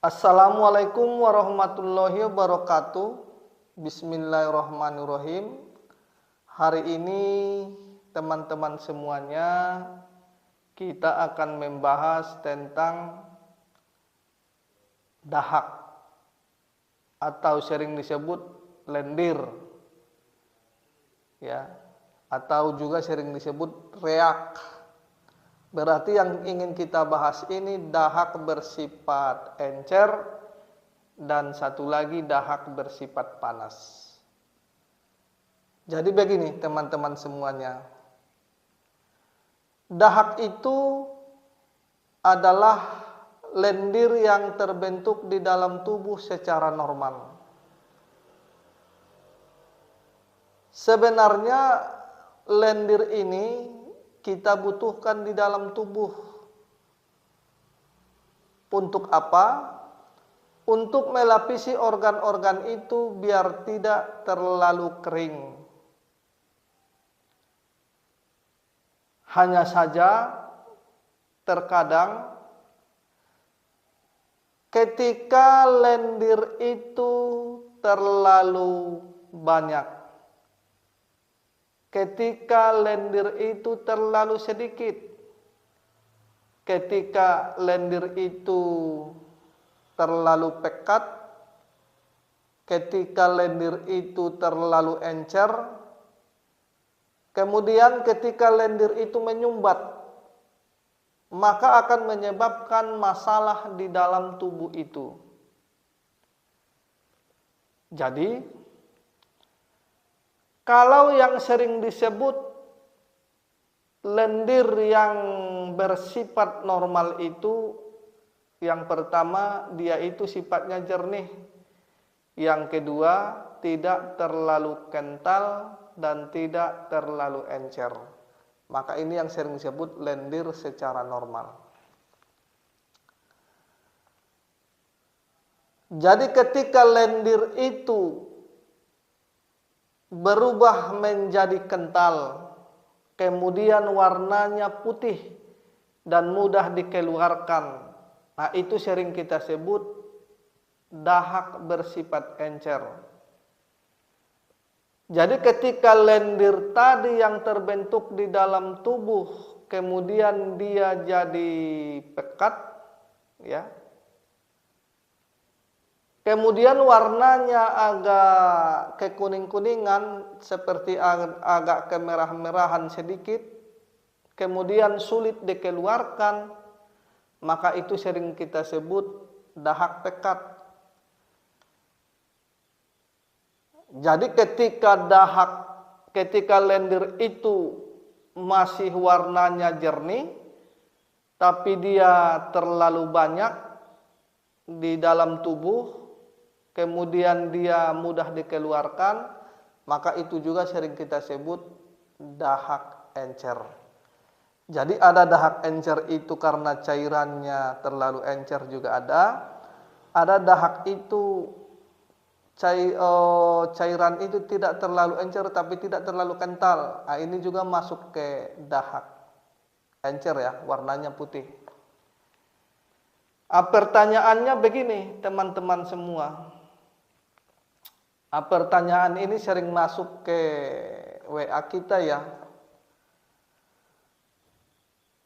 Assalamualaikum warahmatullahi wabarakatuh. Bismillahirrahmanirrahim. Hari ini teman-teman semuanya kita akan membahas tentang dahak atau sering disebut lendir, ya, atau juga sering disebut reak. Berarti yang ingin kita bahas ini dahak bersifat encer dan satu lagi dahak bersifat panas. Jadi begini teman-teman semuanya. Dahak itu adalah lendir yang terbentuk di dalam tubuh secara normal. Sebenarnya lendir ini kita butuhkan di dalam tubuh. Untuk apa? Untuk melapisi organ-organ itu biar tidak terlalu kering. Hanya saja terkadang ketika lendir itu terlalu banyak, ketika lendir itu terlalu sedikit, ketika lendir itu terlalu pekat, ketika lendir itu terlalu encer, kemudian ketika lendir itu menyumbat, maka akan menyebabkan masalah di dalam tubuh itu. Jadi kalau yang sering disebut lendir yang bersifat normal itu, yang pertama dia itu sifatnya jernih, yang kedua tidak terlalu kental dan tidak terlalu encer. Maka ini yang sering disebut lendir secara normal. Jadi ketika lendir itu berubah menjadi kental, kemudian warnanya putih dan mudah dikeluarkan, nah itu sering kita sebut dahak bersifat encer. Jadi ketika lendir tadi yang terbentuk di dalam tubuh kemudian dia jadi pekat, ya, kemudian warnanya agak kekuning-kuningan, seperti agak kemerah-merahan sedikit, kemudian sulit dikeluarkan, maka itu sering kita sebut dahak pekat. Jadi ketika lendir itu masih warnanya jernih, tapi dia terlalu banyak di dalam tubuh, kemudian dia mudah dikeluarkan, maka itu juga sering kita sebut dahak encer. Jadi ada dahak encer itu karena cairannya terlalu encer juga ada. Ada dahak itu cairan itu tidak terlalu encer tapi tidak terlalu kental. Nah, ini juga masuk ke dahak encer, ya, warnanya putih. Pertanyaannya begini teman-teman semua. Pertanyaan ini sering masuk ke WA kita, ya.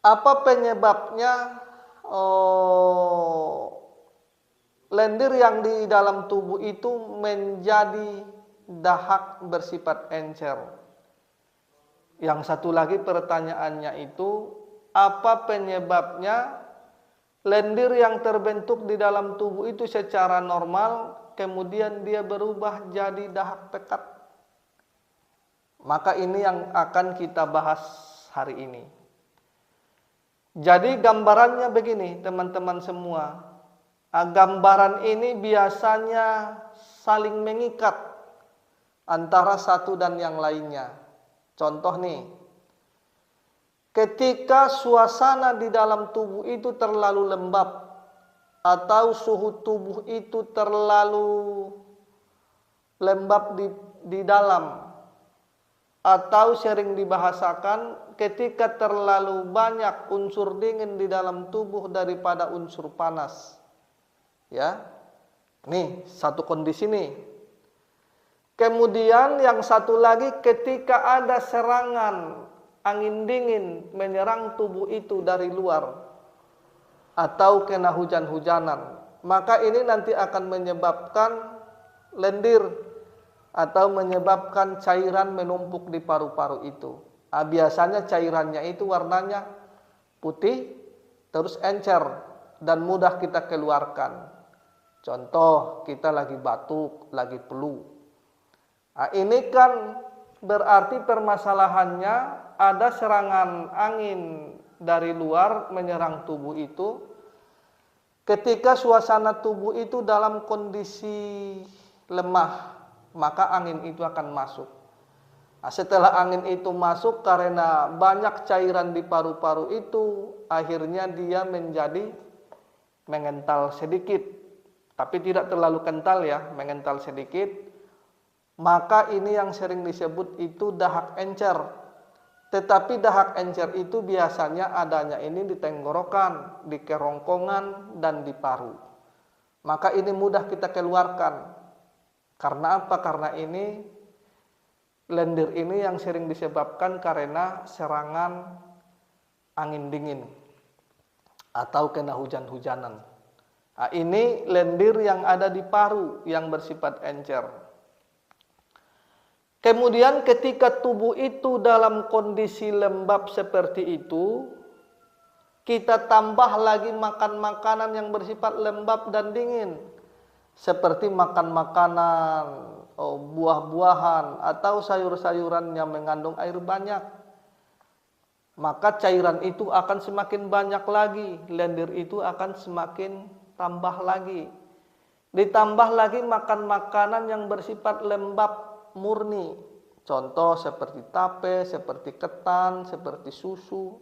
Apa penyebabnya lendir yang di dalam tubuh itu menjadi dahak bersifat encer? Yang satu lagi pertanyaannya itu, apa penyebabnya lendir yang terbentuk di dalam tubuh itu secara normal kemudian dia berubah jadi dahak pekat? Maka ini yang akan kita bahas hari ini. Jadi gambarannya begini teman-teman semua. Gambaran ini biasanya saling mengikat antara satu dan yang lainnya. Contoh nih, ketika suasana di dalam tubuh itu terlalu lembab atau suhu tubuh itu terlalu lembab di dalam, atau sering dibahasakan ketika terlalu banyak unsur dingin di dalam tubuh daripada unsur panas, Ya. Nih, satu kondisi nih. Kemudian yang satu lagi ketika ada serangan angin dingin menyerang tubuh itu dari luar atau kena hujan-hujanan, maka ini nanti akan menyebabkan lendir atau menyebabkan cairan menumpuk di paru-paru itu. Biasanya cairannya itu warnanya putih, terus encer dan mudah kita keluarkan. Contoh, kita lagi batuk, lagi flu. Ini kan berarti permasalahannya ada serangan angin dari luar menyerang tubuh itu. Ketika suasana tubuh itu dalam kondisi lemah, maka angin itu akan masuk. Setelah angin itu masuk, karena banyak cairan di paru-paru itu, akhirnya dia menjadi mengental sedikit, tapi tidak terlalu kental ya, mengental sedikit. Maka ini yang sering disebut itu dahak encer. Tetapi dahak encer itu biasanya adanya ini di tenggorokan, di kerongkongan, dan di paru. Maka ini mudah kita keluarkan. Karena apa? Karena ini lendir ini yang sering disebabkan karena serangan angin dingin atau kena hujan-hujanan. Ini lendir yang ada di paru yang bersifat encer. Kemudian ketika tubuh itu dalam kondisi lembab seperti itu, kita tambah lagi makan makanan yang bersifat lembab dan dingin. Seperti makan makanan, buah-buahan atau sayur-sayuran yang mengandung air banyak. Maka cairan itu akan semakin banyak lagi, lendir itu akan semakin tambah lagi. Ditambah lagi makan makanan yang bersifat lembab murni, contoh seperti tape, seperti ketan, seperti susu,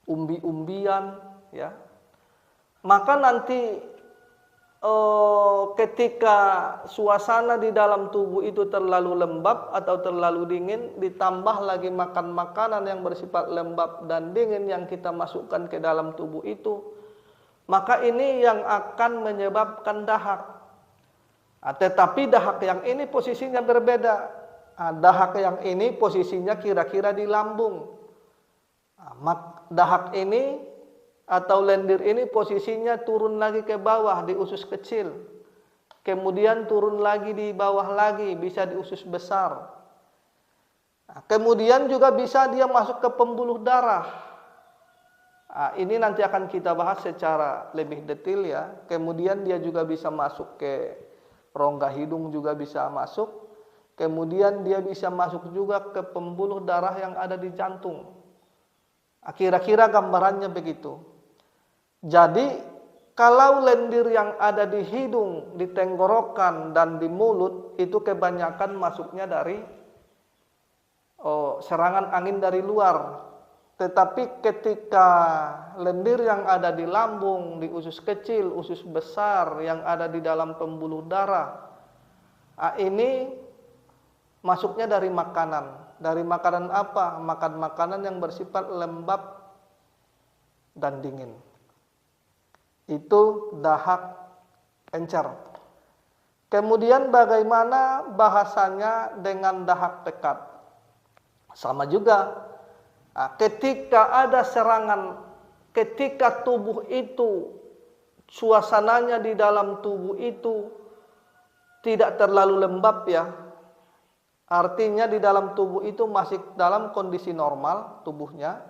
umbi-umbian, ya. Maka nanti ketika suasana di dalam tubuh itu terlalu lembab atau terlalu dingin, ditambah lagi makan makanan yang bersifat lembab dan dingin yang kita masukkan ke dalam tubuh itu, maka ini yang akan menyebabkan dahak. Tetapi dahak yang ini posisinya berbeda. Dahak yang ini posisinya kira-kira di lambung. Dahak ini atau lendir ini posisinya turun lagi ke bawah di usus kecil. Kemudian turun lagi di bawah lagi, bisa di usus besar. Kemudian juga bisa dia masuk ke pembuluh darah. Ini nanti akan kita bahas secara lebih detail ya. Kemudian dia juga bisa masuk ke rongga hidung, juga bisa masuk. Kemudian dia bisa masuk juga ke pembuluh darah yang ada di jantung. Kira-kira gambarannya begitu. Jadi kalau lendir yang ada di hidung, di tenggorokan, dan di mulut itu kebanyakan masuknya dari serangan angin dari luar. Tetapi ketika lendir yang ada di lambung, di usus kecil, usus besar yang ada di dalam pembuluh darah, ini masuknya dari makanan. Dari makanan apa? Makan makanan yang bersifat lembab dan dingin. Itu dahak encer. Kemudian bagaimana bahasanya dengan dahak pekat? Sama juga. Ketika ada serangan, ketika tubuh itu, suasananya di dalam tubuh itu tidak terlalu lembab ya. Artinya di dalam tubuh itu masih dalam kondisi normal tubuhnya.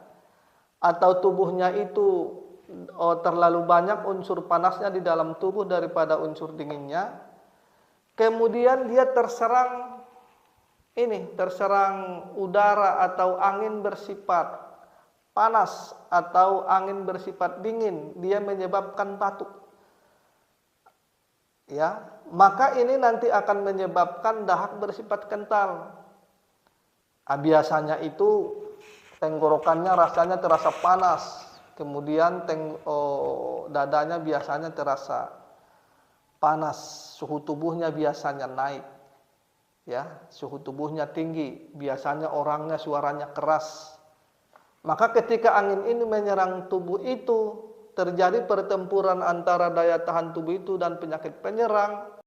Atau tubuhnya itu terlalu banyak unsur panasnya di dalam tubuh daripada unsur dinginnya. Kemudian dia terserang udara atau angin bersifat panas atau angin bersifat dingin, dia menyebabkan batuk. Ya, maka ini nanti akan menyebabkan dahak bersifat kental. Biasanya itu tenggorokannya rasanya terasa panas, kemudian dadanya biasanya terasa panas, suhu tubuhnya biasanya naik. Ya, suhu tubuhnya tinggi, biasanya orangnya suaranya keras. Maka ketika angin ini menyerang tubuh itu, terjadi pertempuran antara daya tahan tubuh itu dan penyakit penyerang.